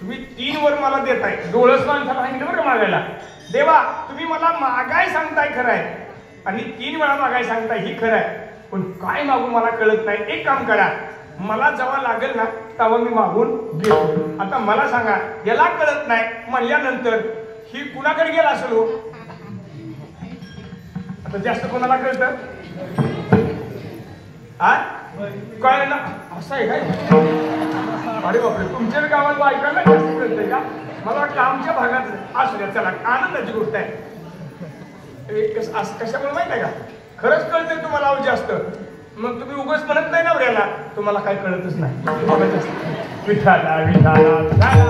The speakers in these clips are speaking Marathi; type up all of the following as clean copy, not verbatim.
तुम्ही 3 वर मला देताय. डोळस माणसाला सांगितलं बरं मागायला. देवा तुम्ही मला मागाय सांगताय खरं आहे आणि 3 वेळा मागाय सांगताय ही खरं आहे, पण काय मागू मला कळत नाही. एक काम करा, मला जेव्हा लागेल ना तेव्हा मी मागून घेतो. आता मला सांगा, याला कळत नाही म्हणल्यानंतर ही कुणाकडे गेला असेल हो? आता जास्त कोणाला कळतं? कळ ना असं आहे काय? अरे बापरे, तुमच्या गावात ऐकायला जास्त कळतंय का? मला वाटतं आमच्या भागात असू द्या. चला, आनंदाची गोष्ट आहे. कशामुळे माहित आहे का? खरंच कळतंय तुम्हाला अहो जास्त, मग तुम्ही उगाच म्हणत नाही नवऱ्याला तुम्हाला काय कळतच नाही. विठाला विठाला विठाला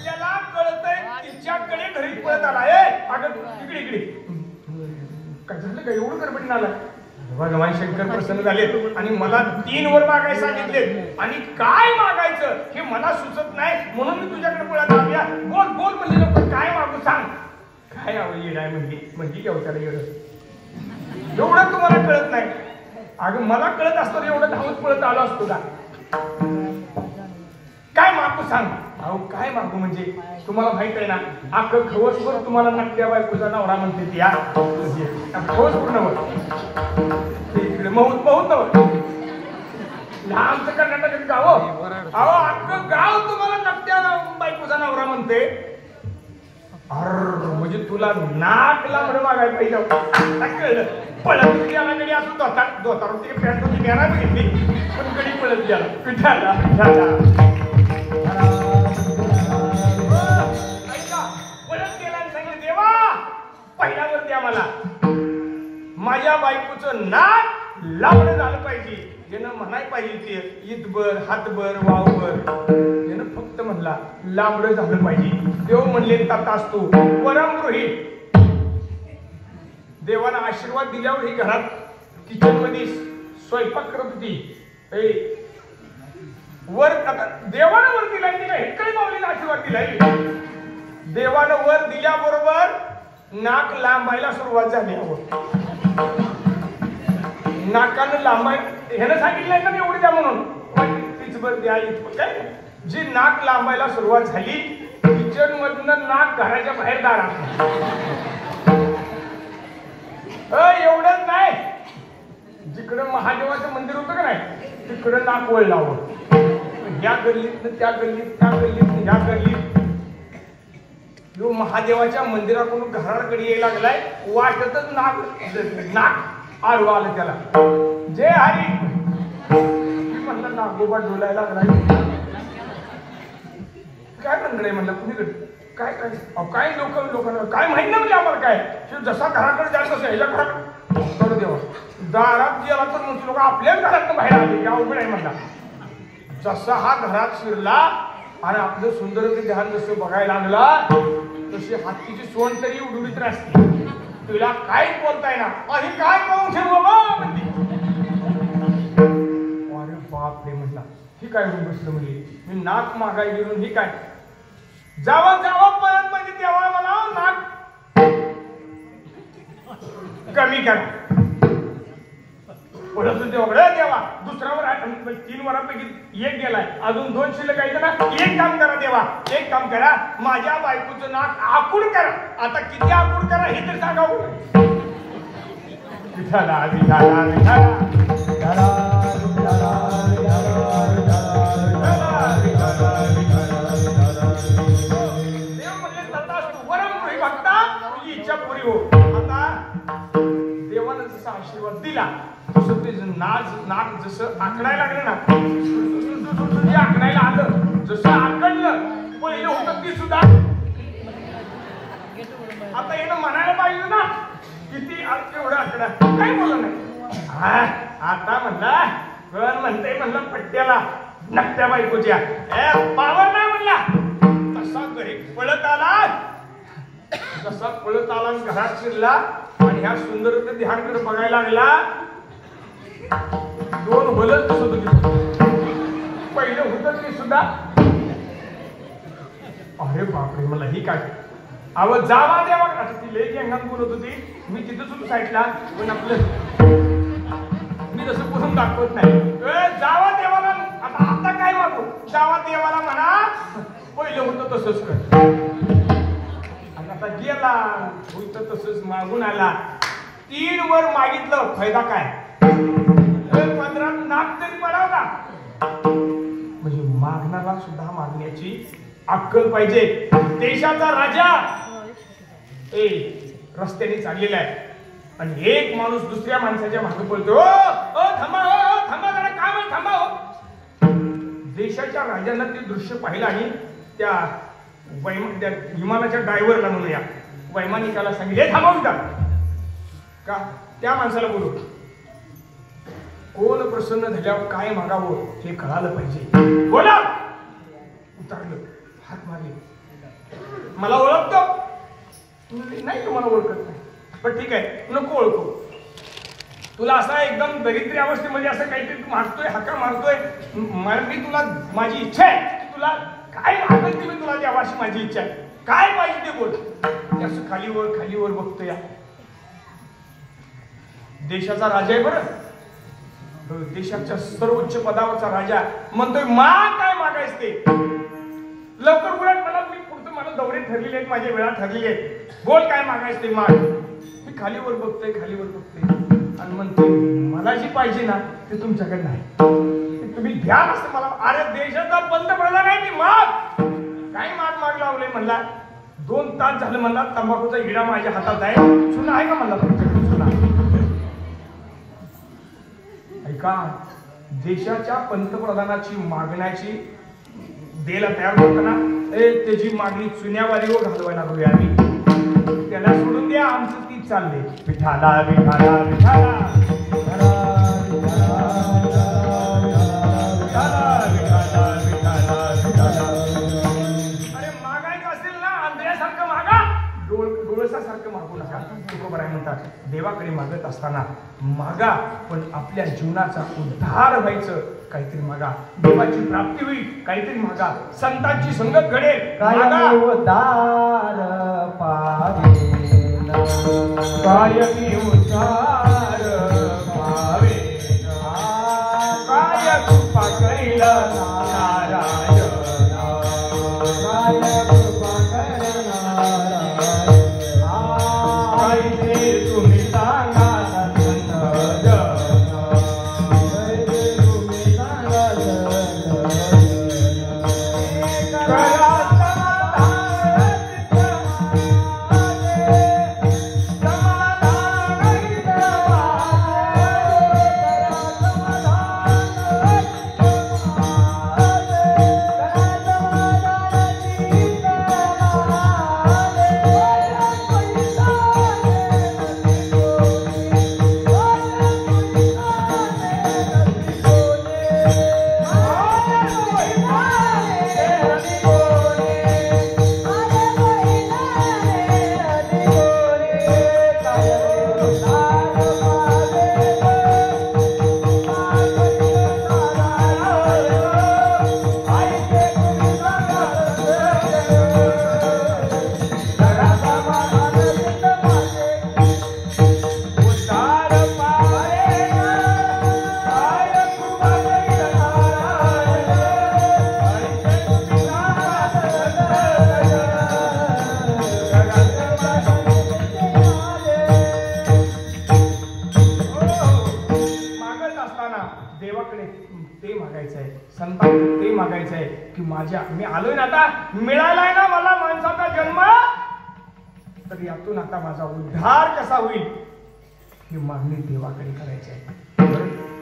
ज्याला कळतंय तिच्याकडे घरी पळत आला. अगं इकडे इकडे काय झालं का? एवढं गडबडीनं आला. भगवान शंकर प्रसन्न झाले आणि मला 3 वर मागायला सांगितले आणि काय मागायचं हे मला सुचत नाही, म्हणून मी तुझ्याकडे पळत आल्या. बोल बोल म्हणजे लोक काय मागू सांग. काय आवड येणार म्हणजे केवढ्याला एवढं एवढं तुम्हाला कळत नाही. अगं मला कळत असतं एवढं धावत पळत आलो असतो का? काय मागू सांग. अहो काय मागू म्हणजे तुम्हाला माहित आहे ना, अख्खं खवसभर तुम्हाला नकट्या बायकोचा नवरा म्हणते ती. खवसभर नवं इकडे बहुत बहुत नवं आमचं कर्नाटकात गाव. अहो अख्खं गाव तुम्हाला नकट्या बायकोचा नवरा म्हणते. अर म्हणजे तुला नाक लांबड मागायला पाहिजे. कळलं पळत गेला गडी असं दोतार पॅन्ट होती घ्यायला घेतली पण गडी पळत गेला. पिठाला पिठाला पहिल्यावर द्या मला. माझ्या बायकोचं नाक लांबडं झालं पाहिजे. यानं म्हणाय पाहिजे ते इतभर हातभर वावभर. यानं फक्त म्हणला लांबडं झालं पाहिजे. देव म्हणले तथास्तु परमगृहीत. देवाला आशीर्वाद दिल्यावर ही घरात किचन मध्ये स्वयंपाक करत होती. वर आता देवानं वर दिलाय तिला हेकडे माऊलीला आशीर्वाद दिलाय. देवानं वर दिल्याबरोबर नाक लांबायला सुरुवात झाली. नाकानं लांबाय ह्यानं सांगितलंय का एवढी द्या म्हणून तीच बर द्या इतकं काय. जी नाक लांबायला सुरुवात झाली किचन मधनं नाक घराच्या बाहेर दारात. एवढंच नाही, जिकडं महादेवाचं मंदिर होतं का नाही तिकडं नाक वळलं हवं. ह्या गल्लीतनं त्या गल्लीत त्या गल्लीत ह्या गल्लीत महादेवाच्या मंदिराकडून घराकडे यायला लागलाय. वाटतच नाक आडवा आलं त्याला. जय हरी म्हणलं नागोबा डोलायला लागलाय. काय म्हणलं म्हणलं कुणीकडे काय काय काय लोकांना काय माहित नाही म्हणजे आम्हाला काय. जसा घराकडे जायचं तसं ह्याच्या घराकडे देवा दारात गेला तर म्हणतो लोक आपल्याच घरातून बाहेर आले. या उघड आहे म्हणला. जसा हा घरात शिरला आणि आपलं सुंदर ध्यान जसं बघायला लागला तशी हत्तीची सोंड तरी उडवीत असते. तुला काहीच बोलताय ना अरे काय करून ठेवू बाबा म्हणते. अरे बाप रे म्हणला ही काय होऊन बसलं म्हणजे मी नाक मागाय गेलो. ही काय जावा जावा परत म्हणजे तेव्हा मला नाक कमी करा. परत तेवढं देवा दुसऱ्यावर 3 वरापैकी एक गेलाय. अजून 2 शिल्लक आहे ना. एक काम करा देवा, एक काम करा माझ्या बायकोचं नाक आकुड करा. आता किती आकुड करा हे तर सांगा. विठाला विठाला विठाला देव म्हणले तथास्तु परमगृही भक्ता तुझी इच्छा पुरी हो. आता देवानं जसा आशीर्वाद दिला तसं ते नाक जसं आकडायला लागलं ना आकडायला आलं. जसं आकडलं पहिलं होतं ती सुद्धा आता येणं म्हणायला पाहिजे ना किती एवढं आकडा काय बोललं नाही. आता म्हणला गण म्हणते म्हणलं पट्ट्याला नकट्या बायकोच्या पावर नाही म्हणला. तसा घरी पळत आला. जसा पळत आला घरात शिरला आणि ह्या सुंदर ध्यानकडे बघायला लागला. 2 होलच दिसत होती. पहिलं होतं ते सुद्धा. अरे बापरे मला ही काय अव जावा द्यावा. आता ती लेक अंगात बोलत होती. मी तिथंच होतो साईडला पण आपलं मी तसं मागून दाखवत नाही. जावा देवाला आता आता काय मागू, जावा देवाला म्हणा पहिलं होतं तसंच कर. आणि आता गेला होतं तसंच मागून आला. 3 वर मागितलं फायदा काय, 15 नाक तरी पडावला. म्हणजे मागणारा सुद्धा मागण्याची अक्कल पाहिजे. देशाचा राजा रस्त्याने चाललेला आहे आणि एक माणूस दुसऱ्या माणसाच्या मागे पळतो. थांबा थांबा जरा काम आहे थांबा हो. देशाच्या राजांना ते दृश्य पाहिलं आणि त्या विमानाच्या ड्रायव्हरला म्हणूया वैमानिकाला सांगितले थांबवून द्या. का त्या माणसाला बोलू कोण प्रसन्न झाल्यावर काय मागावं हे कळालं पाहिजे. बोला. उतरलं, हात मारले. मला ओळखतो नाही, तुम्हाला ओळखत नाही पण ठीक आहे नको ओळखू. तुला असा एकदम दरिद्री अवस्थेमध्ये असं काहीतरी मारतोय, हाका मारतोय. मी तुला माझी इच्छा आहे, तुला काय मागेल ते मी तुला द्यावं अशी माझी इच्छा आहे. काय पाहिजे ते बोल. ते असं खालीवर बघतोय. या देशाचा राजा आहे बरं, देशाच्या सर्वोच्च पदावरचा राजा म्हणतोय माग काय मागायच ते लवकर बोला. मला दौरे ठरलेले आहेत, माझ्या वेळा ठरलेले आहेत. बोल काय मागायच ते माग. मी खालीवर बघतोय आणि म्हणतोय मला जी पाहिजे ना ते तुमच्याकडे नाही, तुम्ही घ्या असं मला. अरे देशाचा पंतप्रधान आहे मी, माग काय माग लावले म्हणला. 2 तास झालं म्हणला तंबाखूचा हिडा माझ्या हातात आहे. चुना आहे का म्हणला तुमच्याकडे चुना. ऐका, देशाच्या पंतप्रधानाची मागण्याची देला तयार होताना त्याची मागणी चुन्यावारीवर घालवायला लागलोय आम्ही. त्याला सोडून द्या, आमचं तीच चालले. विठाला विठाला विठाला अरे मागायचं असेल ना आंधळ्यासारखं मागा, डोळसासारखं मागू नका. तुकोबाराय म्हणतात देवाकडे मागत असताना मागा पण आपल्या जीवनाचा उद्धार व्हायचं काहीतरी मागा. देवाची प्राप्ती होईल काहीतरी मागा. संतांची संगत घडेल मागा. उद्धार पावे कायमी उद्धार पावे काय कृपा करील नारायण. काय कृपा करणारा तुम्ही सांगा देवाकडे ते मागायचं आहे, संतांकडे ते मागायचं आहे की माझ्या मी आलोय ना आता, मिळालाय ना मला माणसाचा जन्म, तर यातून आता माझा उद्धार कसा होईल ही मागणी देवाकडे करायची आहे.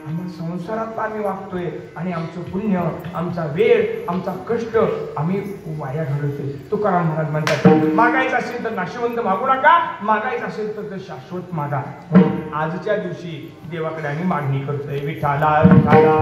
आम्ही संसारात आम्ही वागतोय आणि आमचं पुण्य, आमचा वेळ, आमचा कष्ट आम्ही वाया घालवतोय. तुकाराम महाराज म्हणतात मागायचं असेल तर नाशवंत मागू नका, मागायचं असेल तर शाश्वत मागा. आजच्या दिवशी देवाकडे आम्ही मागणी करतोय विठाला विठाला.